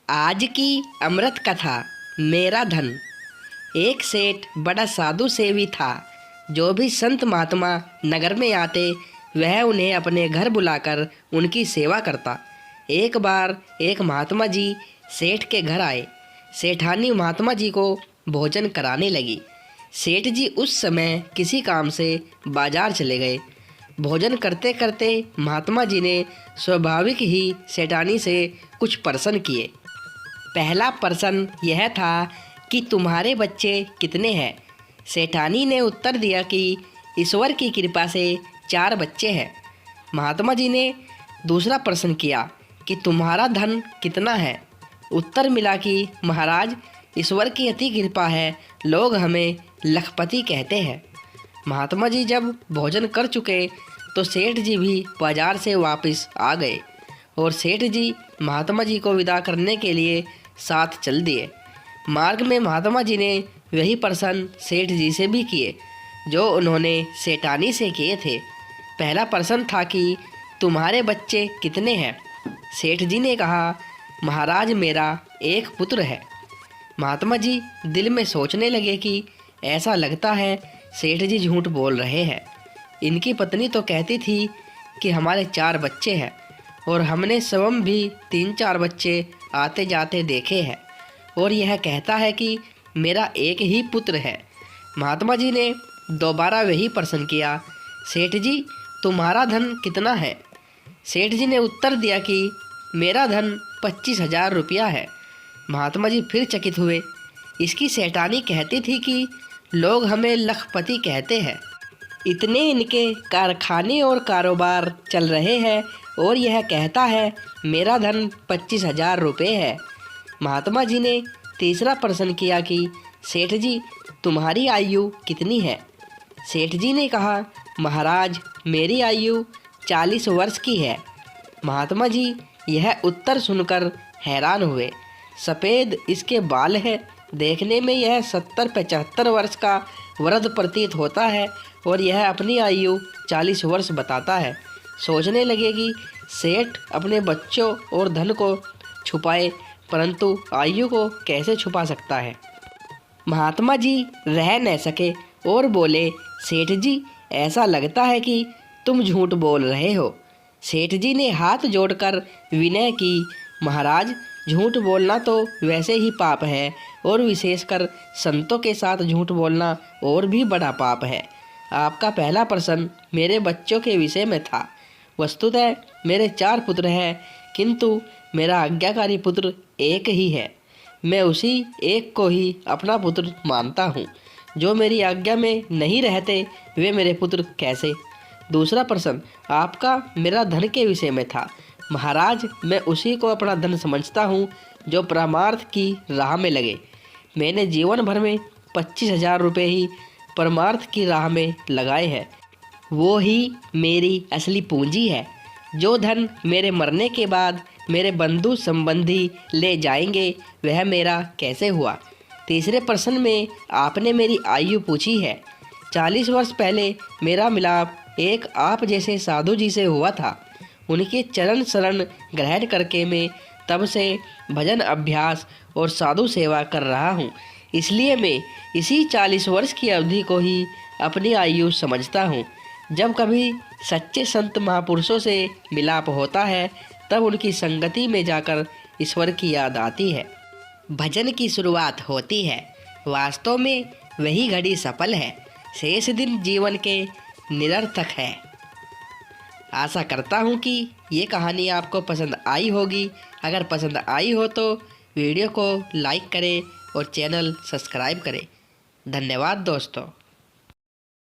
आज की अमृत कथा। मेरा धन। एक सेठ बड़ा साधु सेवी था। जो भी संत महात्मा नगर में आते वह उन्हें अपने घर बुलाकर उनकी सेवा करता। एक बार एक महात्मा जी सेठ के घर आए। सेठानी महात्मा जी को भोजन कराने लगी। सेठ जी उस समय किसी काम से बाजार चले गए। भोजन करते करते महात्मा जी ने स्वाभाविक ही सेठानी से कुछ प्रश्न किए। पहला प्रश्न यह था कि तुम्हारे बच्चे कितने हैं। सेठानी ने उत्तर दिया कि ईश्वर की कृपा से 4 बच्चे हैं। महात्मा जी ने दूसरा प्रश्न किया कि तुम्हारा धन कितना है। उत्तर मिला कि महाराज, ईश्वर की अति कृपा है, लोग हमें लखपति कहते हैं। महात्मा जी जब भोजन कर चुके तो सेठ जी भी बाजार से वापस आ गए और सेठ जी महात्मा जी को विदा करने के लिए साथ चल दिए। मार्ग में महात्मा जी ने वही प्रश्न सेठ जी से भी किए जो उन्होंने सेठानी से किए थे। पहला प्रश्न था कि तुम्हारे बच्चे कितने हैं। सेठ जी ने कहा, महाराज, मेरा एक पुत्र है। महात्मा जी दिल में सोचने लगे कि ऐसा लगता है सेठ जी झूठ बोल रहे हैं। इनकी पत्नी तो कहती थी कि हमारे 4 बच्चे हैं और हमने स्वयं भी 3-4 बच्चे आते जाते देखे हैं और यह कहता है कि मेरा एक ही पुत्र है। महात्मा जी ने दोबारा वही प्रश्न किया, सेठ जी, तुम्हारा धन कितना है। सेठ जी ने उत्तर दिया कि मेरा धन 25,000 रुपया है। महात्मा जी फिर चकित हुए। इसकी सेठानी कहती थी कि लोग हमें लखपति कहते हैं। इतने इनके कारखाने और कारोबार चल रहे हैं और यह कहता है मेरा धन 25,000 रुपये है। महात्मा जी ने तीसरा प्रश्न किया कि सेठ जी, तुम्हारी आयु कितनी है। सेठ जी ने कहा, महाराज, मेरी आयु 40 वर्ष की है। महात्मा जी यह उत्तर सुनकर हैरान हुए। सफ़ेद इसके बाल हैं, देखने में यह 70-75 वर्ष का वृद्ध प्रतीत होता है और यह अपनी आयु 40 वर्ष बताता है। सोचने लगे कि सेठ अपने बच्चों और धन को छुपाए परंतु आयु को कैसे छुपा सकता है। महात्मा जी रह न सके और बोले, सेठ जी, ऐसा लगता है कि तुम झूठ बोल रहे हो। सेठ जी ने हाथ जोड़कर विनय की, महाराज, झूठ बोलना तो वैसे ही पाप है और विशेषकर संतों के साथ झूठ बोलना और भी बड़ा पाप है। आपका पहला प्रश्न मेरे बच्चों के विषय में था। वस्तुतः मेरे 4 पुत्र हैं, किंतु मेरा आज्ञाकारी पुत्र एक ही है। मैं उसी एक को ही अपना पुत्र मानता हूँ। जो मेरी आज्ञा में नहीं रहते वे मेरे पुत्र कैसे। दूसरा प्रश्न आपका मेरा धन के विषय में था। महाराज, मैं उसी को अपना धन समझता हूँ जो परमार्थ की राह में लगे। मैंने जीवन भर में 25,000 रुपये ही परमार्थ की राह में लगाए हैं। वो ही मेरी असली पूंजी है। जो धन मेरे मरने के बाद मेरे बंधु संबंधी ले जाएंगे वह मेरा कैसे हुआ। तीसरे प्रश्न में आपने मेरी आयु पूछी है। 40 वर्ष पहले मेरा मिलाप एक आप जैसे साधु जी से हुआ था। उनके चरण शरण ग्रहण करके मैं तब से भजन अभ्यास और साधु सेवा कर रहा हूँ। इसलिए मैं इसी 40 वर्ष की अवधि को ही अपनी आयु समझता हूँ। जब कभी सच्चे संत महापुरुषों से मिलाप होता है तब उनकी संगति में जाकर ईश्वर की याद आती है। भजन की शुरुआत होती है। वास्तव में वही घड़ी सफल है, शेष दिन जीवन के निरर्थक है। आशा करता हूँ कि ये कहानी आपको पसंद आई होगी। अगर पसंद आई हो तो वीडियो को लाइक करें और चैनल सब्सक्राइब करें। धन्यवाद दोस्तों।